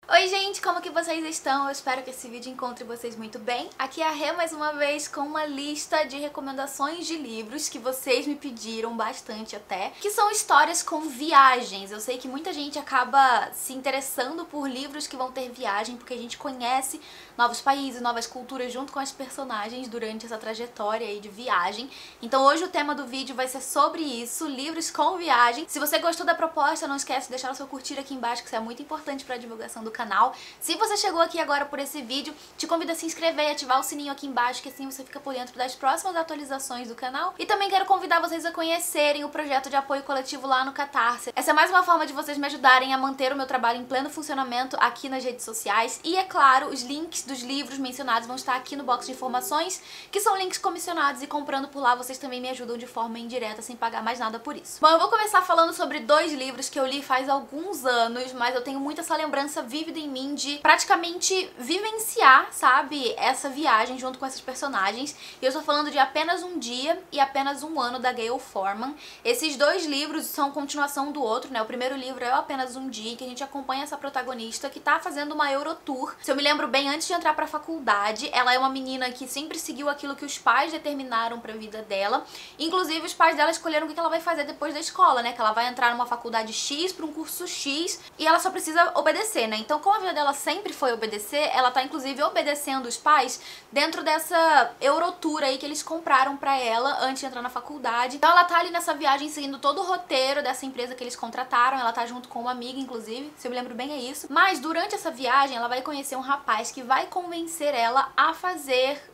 Oi gente, como que vocês estão? Eu espero que esse vídeo encontre vocês muito bem. Aqui é a Rê mais uma vez com uma lista de recomendações de livros que vocês me pediram bastante até, que são histórias com viagens. Eu sei que muita gente acaba se interessando por livros que vão ter viagem, porque a gente conhece novos países, novas culturas junto com as personagens durante essa trajetória aí de viagem. Então hoje o tema do vídeo vai ser sobre isso, livros com viagem. Se você gostou da proposta, não esquece de deixar o seu curtir aqui embaixo, que isso é muito importante para a divulgação do canal. Se você chegou aqui agora por esse vídeo, te convido a se inscrever e ativar o sininho aqui embaixo, que assim você fica por dentro das próximas atualizações do canal. E também quero convidar vocês a conhecerem o projeto de apoio coletivo lá no Catarse. Essa é mais uma forma de vocês me ajudarem a manter o meu trabalho em pleno funcionamento aqui nas redes sociais. E é claro, os links dos livros mencionados vão estar aqui no box de informações, que são links comissionados, e comprando por lá vocês também me ajudam de forma indireta, sem pagar mais nada por isso. Bom, eu vou começar falando sobre dois livros que eu li faz alguns anos, mas eu tenho muito essa lembrança vívida em mim de praticamente vivenciar, sabe, essa viagem junto com esses personagens. E eu estou falando de Apenas um Dia e Apenas um Ano, da Gayle Forman. Esses dois livros são continuação do outro, né? O primeiro livro é Apenas um Dia, que a gente acompanha essa protagonista que tá fazendo uma Eurotour. Se eu me lembro bem, antes de entrar pra faculdade, ela é uma menina que sempre seguiu aquilo que os pais determinaram pra vida dela. Inclusive, os pais dela escolheram o que ela vai fazer depois da escola, né? Que ela vai entrar numa faculdade X, pra um curso X, e ela só precisa obedecer, né? Então, como a vida dela sempre foi obedecer, ela tá inclusive obedecendo os pais dentro dessa Eurotour aí que eles compraram pra ela antes de entrar na faculdade. Então ela tá ali nessa viagem seguindo todo o roteiro dessa empresa que eles contrataram. Ela tá junto com uma amiga, inclusive, se eu me lembro bem é isso. Mas durante essa viagem ela vai conhecer um rapaz que vai convencer ela a fazer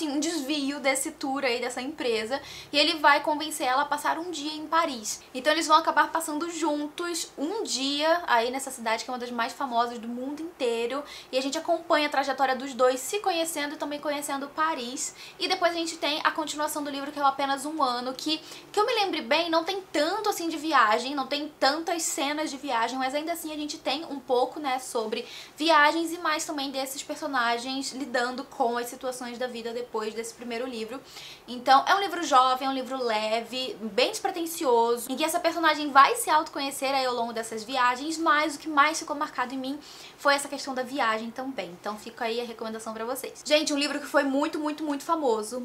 um desvio desse tour aí dessa empresa, e ele vai convencer ela a passar um dia em Paris. Então eles vão acabar passando juntos um dia aí nessa cidade que é uma das mais famosas do mundo inteiro, e a gente acompanha a trajetória dos dois se conhecendo e também conhecendo Paris. E depois a gente tem a continuação do livro, que é o Apenas um Ano, que eu me lembre bem, não tem tanto assim de viagem, não tem tantas cenas de viagem, mas ainda assim a gente tem um pouco, né, sobre viagens e mais também desses personagens lidando com as situações da vida depois desse primeiro livro. Então é um livro jovem, é um livro leve, bem despretensioso, em que essa personagem vai se autoconhecer aí ao longo dessas viagens, mas o que mais ficou marcado em mim foi essa questão da viagem também. Então fica aí a recomendação pra vocês. Gente, um livro que foi muito famoso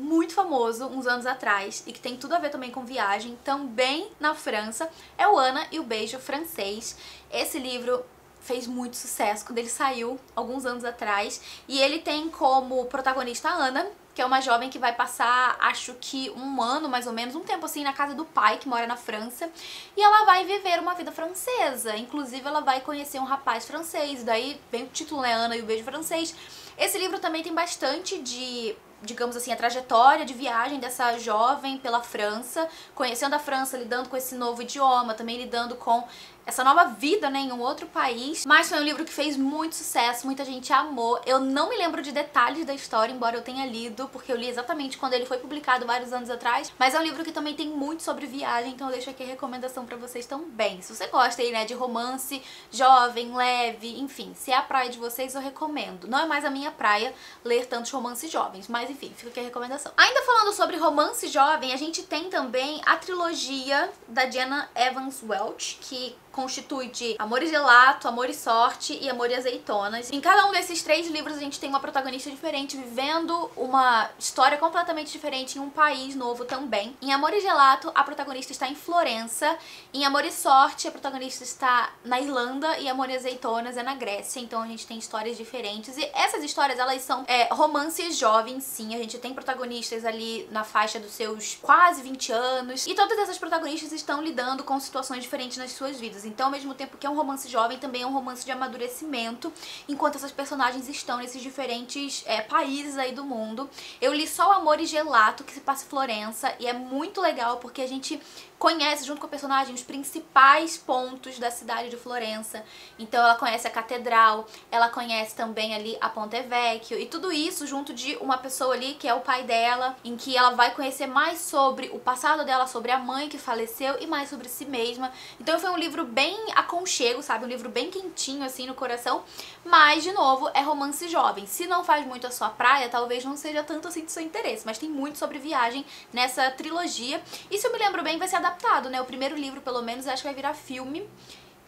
uns anos atrás, e que tem tudo a ver também com viagem, também na França, é o Ana e o Beijo Francês. Esse livro fez muito sucesso quando ele saiu, alguns anos atrás, e ele tem como protagonista a Ana, que é uma jovem que vai passar, acho que um ano, mais ou menos, um tempo assim, na casa do pai, que mora na França, e ela vai viver uma vida francesa. Inclusive, ela vai conhecer um rapaz francês, daí vem o título, né, Ana e o Beijo Francês. Esse livro também tem bastante de, digamos assim, a trajetória de viagem dessa jovem pela França, conhecendo a França, lidando com esse novo idioma, também lidando com essa nova vida, né, em um outro país. Mas foi um livro que fez muito sucesso, muita gente amou. Eu não me lembro de detalhes da história, embora eu tenha lido, porque eu li exatamente quando ele foi publicado vários anos atrás. Mas é um livro que também tem muito sobre viagem, então eu deixo aqui a recomendação pra vocês também. Se você gosta aí, né, de romance jovem, leve, enfim, se é a praia de vocês, eu recomendo. Não é mais a minha praia ler tantos romances jovens, mas enfim, fica aqui a recomendação. Ainda falando sobre romance jovem, a gente tem também a trilogia da Jenna Evans Welch, que constitui de Amor e Gelato, Amor e Sorte e Amor e Azeitonas. Em cada um desses três livros a gente tem uma protagonista diferente, vivendo uma história completamente diferente em um país novo também. Em Amor e Gelato, a protagonista está em Florença. Em Amor e Sorte, a protagonista está na Irlanda, e Amor e Azeitonas é na Grécia. Então a gente tem histórias diferentes, e essas histórias, elas são romances jovens, sim. A gente tem protagonistas ali na faixa dos seus quase 20 anos, e todas essas protagonistas estão lidando com situações diferentes nas suas vidas. Então, ao mesmo tempo que é um romance jovem, também é um romance de amadurecimento, enquanto essas personagens estão nesses diferentes países aí do mundo. Eu li só o Amor e Gelato, que se passa em Florença, e é muito legal porque a gente conhece, junto com a personagem, os principais pontos da cidade de Florença. Então ela conhece a catedral, ela conhece também ali a Ponte Vecchio, e tudo isso junto de uma pessoa ali que é o pai dela, em que ela vai conhecer mais sobre o passado dela, sobre a mãe que faleceu, e mais sobre si mesma. Então foi um livro bem aconchego, sabe? Um livro bem quentinho assim no coração, mas de novo é romance jovem. Se não faz muito a sua praia, talvez não seja tanto assim do seu interesse, mas tem muito sobre viagem nessa trilogia. E se eu me lembro bem, vai ser adaptado, né? O primeiro livro, pelo menos, acho que vai virar filme.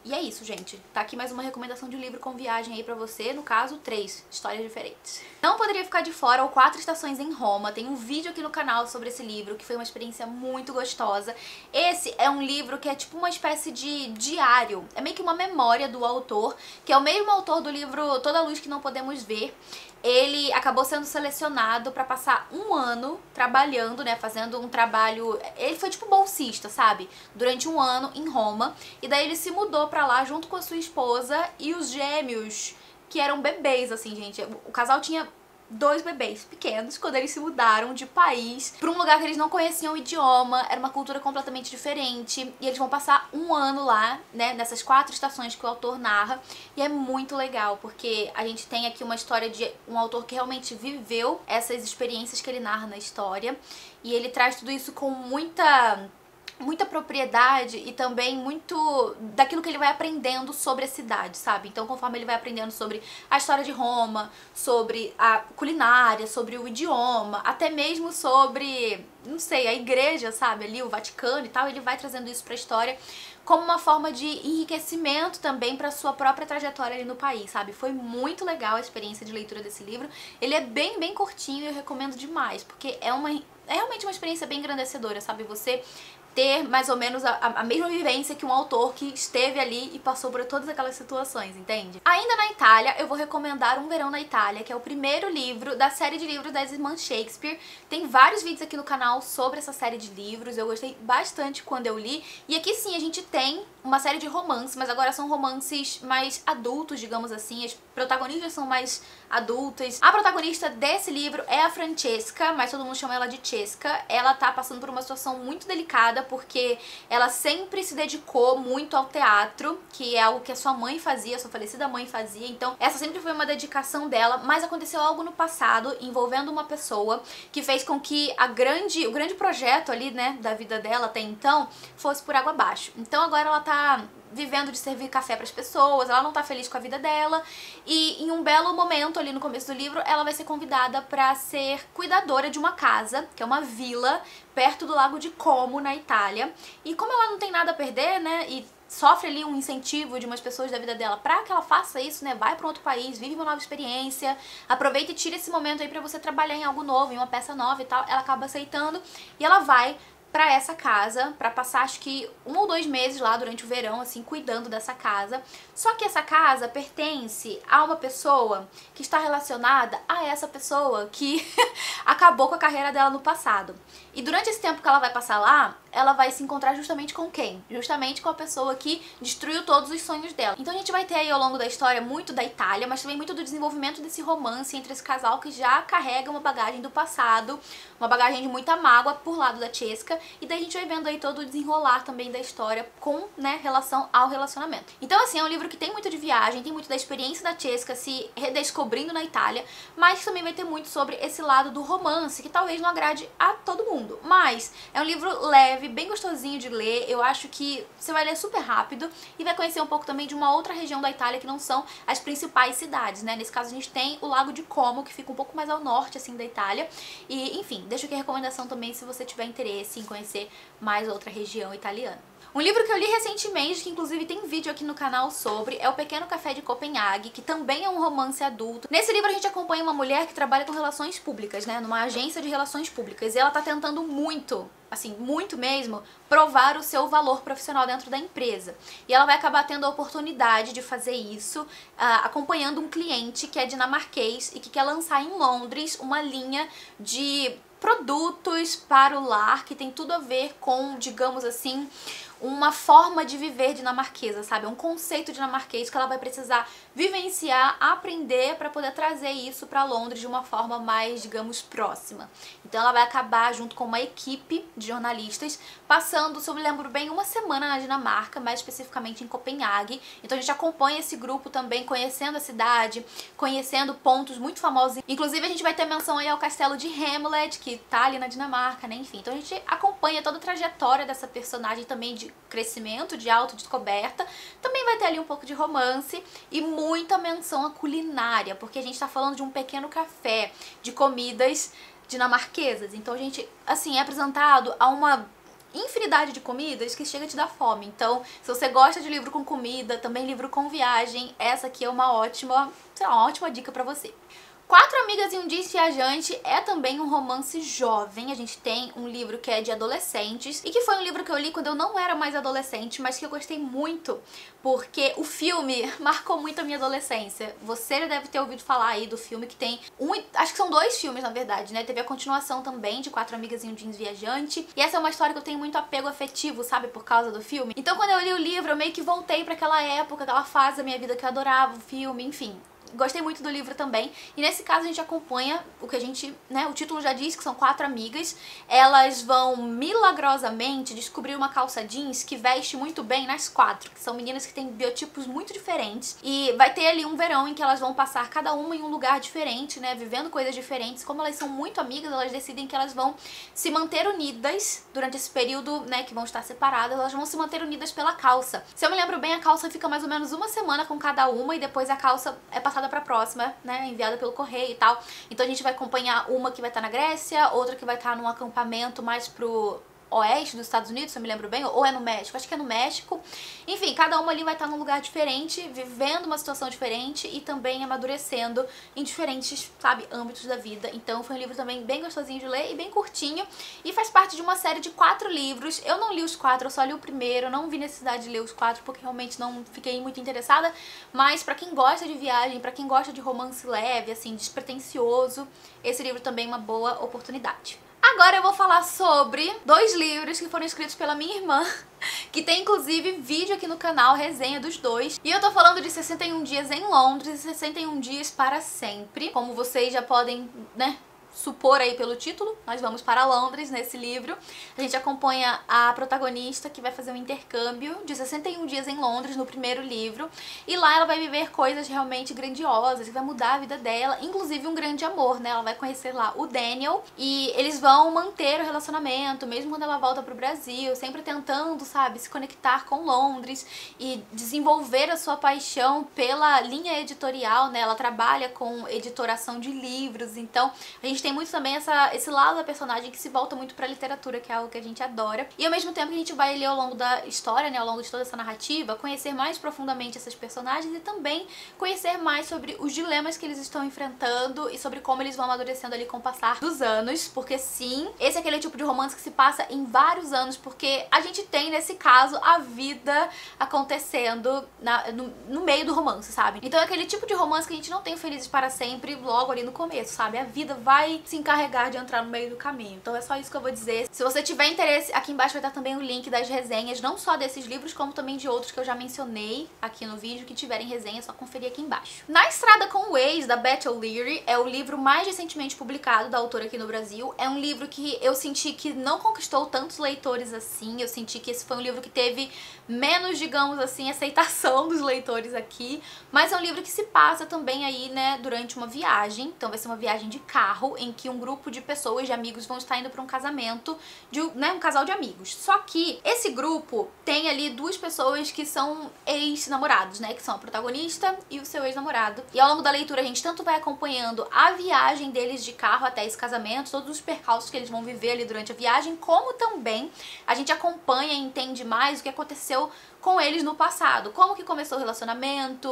E é isso, gente. Tá aqui mais uma recomendação de livro com viagem aí pra você, no caso, 3 histórias diferentes. Não poderia ficar de fora o 4 Estações em Roma. Tem um vídeo aqui no canal sobre esse livro, que foi uma experiência muito gostosa. Esse é um livro que é tipo uma espécie de diário. É meio que uma memória do autor, que é o mesmo autor do livro Toda a Luz que Não Podemos Ver. Ele acabou sendo selecionado pra passar um ano trabalhando, né, fazendo um trabalho... Ele foi tipo bolsista, sabe? Durante um ano em Roma. E daí ele se mudou pra lá junto com a sua esposa e os gêmeos, que eram bebês, assim, gente. O casal tinha 2 bebês pequenos quando eles se mudaram de país pra um lugar que eles não conheciam o idioma, era uma cultura completamente diferente, e eles vão passar um ano lá, né, nessas 4 estações que o autor narra, e é muito legal, porque a gente tem aqui uma história de um autor que realmente viveu essas experiências que ele narra na história, e ele traz tudo isso com muita propriedade e também muito daquilo que ele vai aprendendo sobre a cidade, sabe? Então, conforme ele vai aprendendo sobre a história de Roma, sobre a culinária, sobre o idioma, até mesmo sobre, não sei, a igreja, sabe? Ali, o Vaticano e tal, ele vai trazendo isso pra história como uma forma de enriquecimento também para sua própria trajetória ali no país, sabe? Foi muito legal a experiência de leitura desse livro. Ele é bem curtinho e eu recomendo demais, porque é realmente uma experiência bem engrandecedora, sabe? Você ter mais ou menos a mesma vivência que um autor que esteve ali e passou por todas aquelas situações, entende? Ainda na Itália, eu vou recomendar Um Verão na Itália, que é o primeiro livro da série de livros das irmãs Shakespeare. Tem vários vídeos aqui no canal sobre essa série de livros, eu gostei bastante quando eu li. E aqui sim a gente tem uma série de romances, mas agora são romances mais adultos, digamos assim. As protagonistas são mais adultas. A protagonista desse livro é a Francesca, mas todo mundo chama ela de Cesca. Ela tá passando por uma situação muito delicada, porque ela sempre se dedicou muito ao teatro, que é algo que a sua mãe fazia, a sua falecida mãe fazia, então essa sempre foi uma dedicação dela, mas aconteceu algo no passado envolvendo uma pessoa que fez com que o grande projeto ali, né, da vida dela até então, fosse por água abaixo. Então agora ela tá vivendo de servir café para as pessoas, ela não tá feliz com a vida dela, e em um belo momento ali no começo do livro, ela vai ser convidada para ser cuidadora de uma casa, que é uma vila perto do Lago de Como, na Itália. E como ela não tem nada a perder, né, e sofre ali um incentivo de umas pessoas da vida dela pra que ela faça isso, né, vai pra um outro país, vive uma nova experiência, aproveita e tira esse momento aí pra você trabalhar em algo novo, em uma peça nova e tal, ela acaba aceitando e ela vai pra essa casa, pra passar acho que 1 ou 2 meses lá durante o verão, assim, cuidando dessa casa. Só que essa casa pertence a uma pessoa que está relacionada a essa pessoa que acabou com a carreira dela no passado. E durante esse tempo que ela vai passar lá, ela vai se encontrar justamente com quem? Justamente com a pessoa que destruiu todos os sonhos dela. Então a gente vai ter aí ao longo da história muito da Itália, mas também muito do desenvolvimento desse romance entre esse casal que já carrega uma bagagem do passado, uma bagagem de muita mágoa por lado da Cesca, e daí a gente vai vendo aí todo o desenrolar também da história com, né, relação ao relacionamento. Então assim, é um livro que tem muito de viagem, tem muito da experiência da Cesca se redescobrindo na Itália, mas também vai ter muito sobre esse lado do romance, que talvez não agrade a todo mundo. Mas é um livro leve, bem gostosinho de ler, eu acho que você vai ler super rápido e vai conhecer um pouco também de uma outra região da Itália que não são as principais cidades, né? Nesse caso a gente tem o Lago de Como, que fica um pouco mais ao norte, assim, da Itália. E, enfim, deixo aqui a recomendação também se você tiver interesse em conhecer mais outra região italiana. Um livro que eu li recentemente, que inclusive tem vídeo aqui no canal sobre, é O Pequeno Café de Copenhague, que também é um romance adulto. Nesse livro a gente acompanha uma mulher que trabalha com relações públicas, né, numa agência de relações públicas, e ela tá tentando muito, assim, muito mesmo, provar o seu valor profissional dentro da empresa. E ela vai acabar tendo a oportunidade de fazer isso acompanhando um cliente que é dinamarquês e que quer lançar em Londres uma linha de produtos para o lar que tem tudo a ver com, digamos assim, uma forma de viver dinamarquesa, sabe? É um conceito dinamarquês que ela vai precisar vivenciar, aprender para poder trazer isso para Londres de uma forma mais, digamos, próxima. Então ela vai acabar junto com uma equipe de jornalistas passando, se eu me lembro bem, 1 semana na Dinamarca, mais especificamente em Copenhague. Então a gente acompanha esse grupo também, conhecendo a cidade, conhecendo pontos muito famosos. Inclusive a gente vai ter menção aí ao castelo de Hamlet, que tá ali na Dinamarca, né? Enfim, então a gente acompanha toda a trajetória dessa personagem também de crescimento, de autodescoberta. Também vai ter ali um pouco de romance e muita menção à culinária, porque a gente tá falando de um pequeno café de comidas dinamarquesas. Então a gente, assim, é apresentado a uma infinidade de comidas que chega a te dar fome. Então, se você gosta de livro com comida, também livro com viagem, essa aqui é uma ótima, sei lá, uma ótima dica pra você. Quatro Amigas e um Dia Viajante é também um romance jovem. A gente tem um livro que é de adolescentes e que foi um livro que eu li quando eu não era mais adolescente, mas que eu gostei muito porque o filme marcou muito a minha adolescência. Você já deve ter ouvido falar aí do filme que tem acho que são 2 filmes na verdade, né? Teve a continuação também de Quatro Amigas e um Dia Viajante. E essa é uma história que eu tenho muito apego afetivo, sabe? Por causa do filme. Então quando eu li o livro eu meio que voltei pra aquela época, aquela fase da minha vida que eu adorava o filme, enfim. Gostei muito do livro também. E nesse caso a gente acompanha o que a gente, né, o título já diz que são 4 amigas. Elas vão milagrosamente descobrir uma calça jeans que veste muito bem nas 4, que são meninas que têm biotipos muito diferentes. E vai ter ali um verão em que elas vão passar cada uma em um lugar diferente, né, vivendo coisas diferentes. Como elas são muito amigas, elas decidem que elas vão se manter unidas durante esse período, né, que vão estar separadas. Elas vão se manter unidas pela calça. Se eu me lembro bem, a calça fica mais ou menos uma semana com cada uma e depois a calça é passada pra próxima, né, enviada pelo correio e tal. Então a gente vai acompanhar uma que vai estar na Grécia, outra que vai estar num acampamento mais pro oeste dos Estados Unidos, se eu me lembro bem, ou é no México, acho que é no México. Enfim, cada uma ali vai estar num lugar diferente, vivendo uma situação diferente e também amadurecendo em diferentes, sabe, âmbitos da vida. Então foi um livro também bem gostosinho de ler e bem curtinho e faz parte de uma série de 4 livros. Eu não li os 4, eu só li o primeiro, não vi necessidade de ler os 4 porque realmente não fiquei muito interessada, mas pra quem gosta de viagem, pra quem gosta de romance leve, assim, despretensioso, esse livro também é uma boa oportunidade. Agora eu vou falar sobre 2 livros que foram escritos pela minha irmã, que tem inclusive vídeo aqui no canal, resenha dos 2. E eu tô falando de 61 Dias em Londres e 61 Dias para Sempre. Como vocês já podem, né, supor aí pelo título, nós vamos para Londres nesse livro. A gente acompanha a protagonista que vai fazer um intercâmbio de 61 dias em Londres no primeiro livro. E lá ela vai viver coisas realmente grandiosas, que vai mudar a vida dela, inclusive um grande amor, né? Ela vai conhecer lá o Daniel e eles vão manter o relacionamento, mesmo quando ela volta pro Brasil, sempre tentando, sabe, se conectar com Londres e desenvolver a sua paixão pela linha editorial, né? Ela trabalha com editoração de livros, então a gente tem muito também esse lado da personagem que se volta muito pra literatura, que é algo que a gente adora. E ao mesmo tempo que a gente vai ali ao longo da história, né, ao longo de toda essa narrativa, conhecer mais profundamente essas personagens e também conhecer mais sobre os dilemas que eles estão enfrentando e sobre como eles vão amadurecendo ali com o passar dos anos. Porque sim, esse é aquele tipo de romance que se passa em vários anos, porque a gente tem, nesse caso, a vida acontecendo no meio do romance, sabe? Então é aquele tipo de romance que a gente não tem felizes para sempre logo ali no começo, sabe? A vida vai se encarregar de entrar no meio do caminho. Então é só isso que eu vou dizer. Se você tiver interesse, aqui embaixo vai estar também o link das resenhas, não só desses livros, como também de outros que eu já mencionei aqui no vídeo, que tiverem resenha, é só conferir aqui embaixo. Na Estrada com o Ex, da Beth O'Leary, é o livro mais recentemente publicado da autora aqui no Brasil. É um livro que eu senti que não conquistou tantos leitores assim, eu senti que esse foi um livro que teve menos, digamos assim, aceitação dos leitores aqui, mas é um livro que se passa também aí, né, durante uma viagem. Então vai ser uma viagem de carro, em que um grupo de pessoas, de amigos, vão estar indo para um casamento de, né, um casal de amigos. Só que esse grupo tem ali 2 pessoas que são ex-namorados, né, que são a protagonista e o seu ex-namorado. E ao longo da leitura a gente tanto vai acompanhando a viagem deles de carro até esse casamento, todos os percalços que eles vão viver ali durante a viagem, como também a gente acompanha e entende mais o que aconteceu com eles no passado, como que começou o relacionamento,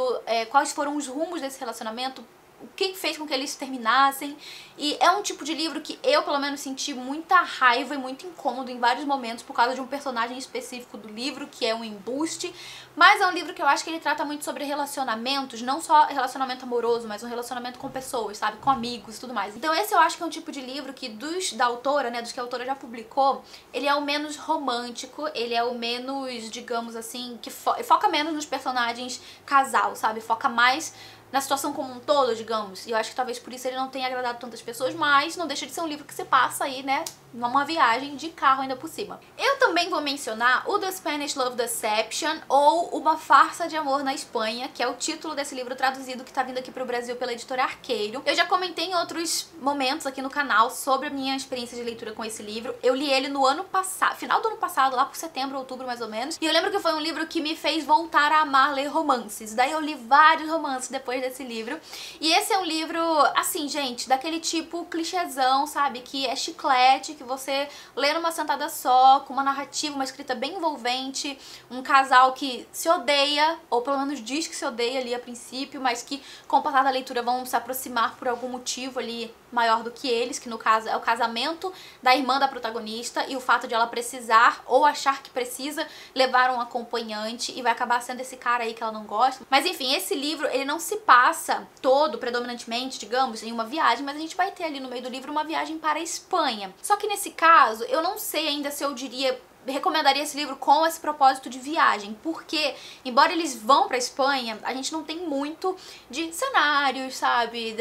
quais foram os rumos desse relacionamento, o que fez com que eles terminassem. E é um tipo de livro que eu, pelo menos, senti muita raiva e muito incômodo em vários momentos por causa de um personagem específico do livro, que é um embuste. Mas é um livro que eu acho que ele trata muito sobre relacionamentos, não só relacionamento amoroso, mas um relacionamento com pessoas, sabe? Com amigos e tudo mais. Então esse eu acho que é um tipo de livro que da autora, né, dos que a autora já publicou, ele é o menos romântico, ele é o menos, digamos assim, que foca menos nos personagens casal, sabe? Foca mais na situação como um todo, digamos. E eu acho que talvez por isso ele não tenha agradado tantas pessoas, mas não deixa de ser um livro que se passa aí, né, numa viagem de carro ainda por cima. Eu também vou mencionar o The Spanish Love Deception, ou Uma Farsa de Amor na Espanha, que é o título desse livro traduzido que tá vindo aqui pro Brasil pela editora Arqueiro. Eu já comentei em outros momentos aqui no canal sobre a minha experiência de leitura com esse livro. Eu li ele no ano passado, final do ano passado, lá por setembro, outubro mais ou menos. E eu lembro que foi um livro que me fez voltar a amar ler romances. Daí eu li vários romances depois desse livro. E esse é um livro, assim, gente, daquele tipo clichêzão, sabe? Que é chiclete, que que você lê numa sentada só, com uma narrativa, uma escrita bem envolvente, um casal que se odeia, ou pelo menos diz que se odeia ali a princípio, mas que com o passar da leitura vão se aproximar por algum motivo ali maior do que eles, que no caso é o casamento da irmã da protagonista e o fato de ela precisar ou achar que precisa levar um acompanhante e vai acabar sendo esse cara aí que ela não gosta. Mas enfim, esse livro, ele não se passa todo, predominantemente, digamos, em uma viagem, mas a gente vai ter ali no meio do livro uma viagem para a Espanha. Só que nesse caso, eu não sei ainda se eu recomendaria esse livro com esse propósito de viagem, porque, embora eles vão pra Espanha, a gente não tem muito de cenários, sabe,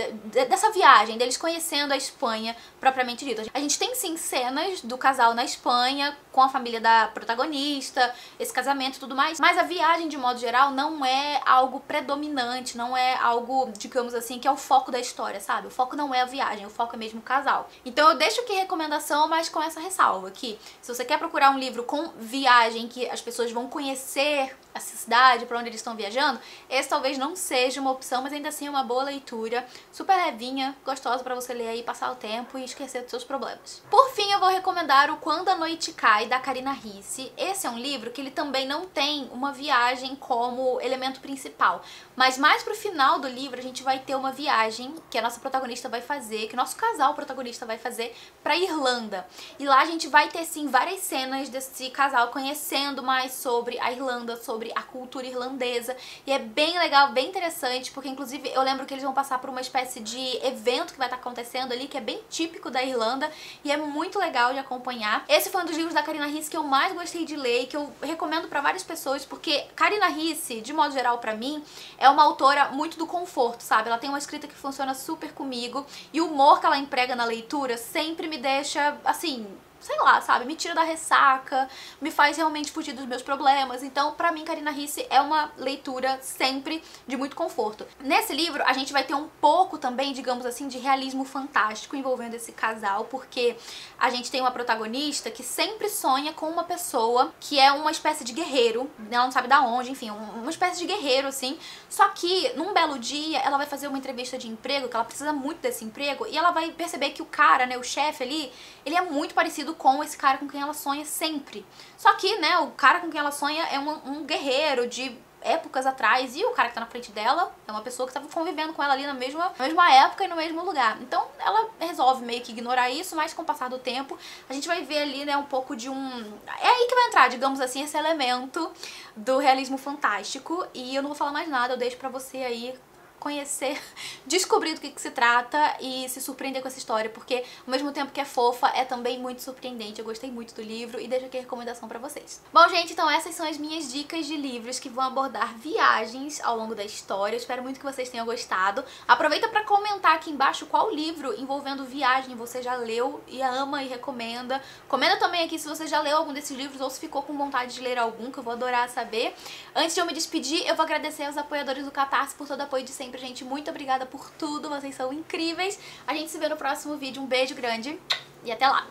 dessa viagem, deles conhecendo a Espanha propriamente dita. A gente tem sim cenas do casal na Espanha, com a família da protagonista, esse casamento e tudo mais, mas a viagem, de modo geral, não é algo predominante, não é algo, digamos assim, que é o foco da história, sabe? O foco não é a viagem, o foco é mesmo o casal. Então eu deixo aqui recomendação, mas com essa ressalva, que se você quer procurar um livro com viagem, que as pessoas vão conhecer essa cidade, pra onde eles estão viajando, esse talvez não seja uma opção, mas ainda assim é uma boa leitura, super levinha, gostosa pra você ler aí, passar o tempo e esquecer dos seus problemas. Por fim, eu vou recomendar o Quando a Noite Cai, da Karina Ricci. Esse é um livro que ele também não tem uma viagem como elemento principal, mas mais pro final do livro a gente vai ter uma viagem que a nossa protagonista vai fazer, que o nosso casal protagonista vai fazer pra Irlanda. E lá a gente vai ter sim várias cenas desse casal conhecendo mais sobre a Irlanda, sobre a cultura irlandesa, e é bem legal, bem interessante, porque inclusive eu lembro que eles vão passar por uma espécie de evento que vai estar acontecendo ali, que é bem típico da Irlanda, e é muito legal de acompanhar. Esse foi um dos livros da Karina Ricci que eu mais gostei de ler e que eu recomendo pra várias pessoas, porque Karina Ricci, de modo geral pra mim, é uma autora muito do conforto, sabe? Ela tem uma escrita que funciona super comigo, e o humor que ela emprega na leitura sempre me deixa, assim, sei lá, sabe, me tira da ressaca, me faz realmente fugir dos meus problemas. Então, pra mim, Karina Ricci é uma leitura sempre de muito conforto. Nesse livro, a gente vai ter um pouco também, digamos assim, de realismo fantástico envolvendo esse casal, porque a gente tem uma protagonista que sempre sonha com uma pessoa que é uma espécie de guerreiro, ela não sabe da onde, enfim, uma espécie de guerreiro, assim, só que num belo dia ela vai fazer uma entrevista de emprego, que ela precisa muito desse emprego, e ela vai perceber que o cara, né, o chefe ali, ele é muito parecido com esse cara com quem ela sonha sempre. Só que, né, o cara com quem ela sonha é um guerreiro de épocas atrás, e o cara que tá na frente dela é uma pessoa que tava convivendo com ela ali na mesma época e no mesmo lugar. Então ela resolve meio que ignorar isso, mas com o passar do tempo a gente vai ver ali, né, um pouco de é aí que vai entrar, digamos assim, esse elemento do realismo fantástico. E eu não vou falar mais nada, eu deixo pra você aí conhecer, descobrir do que se trata e se surpreender com essa história, porque ao mesmo tempo que é fofa, é também muito surpreendente. Eu gostei muito do livro e deixo aqui a recomendação pra vocês. Bom, gente, então essas são as minhas dicas de livros que vão abordar viagens ao longo da história. Eu espero muito que vocês tenham gostado. Aproveita pra comentar aqui embaixo qual livro envolvendo viagem você já leu e ama e recomenda. Comenta também aqui se você já leu algum desses livros ou se ficou com vontade de ler algum, que eu vou adorar saber. Antes de eu me despedir, eu vou agradecer aos apoiadores do Catarse por todo o apoio de sempre. Gente, muito obrigada por tudo, vocês são incríveis. A gente se vê no próximo vídeo, um beijo grande e até lá!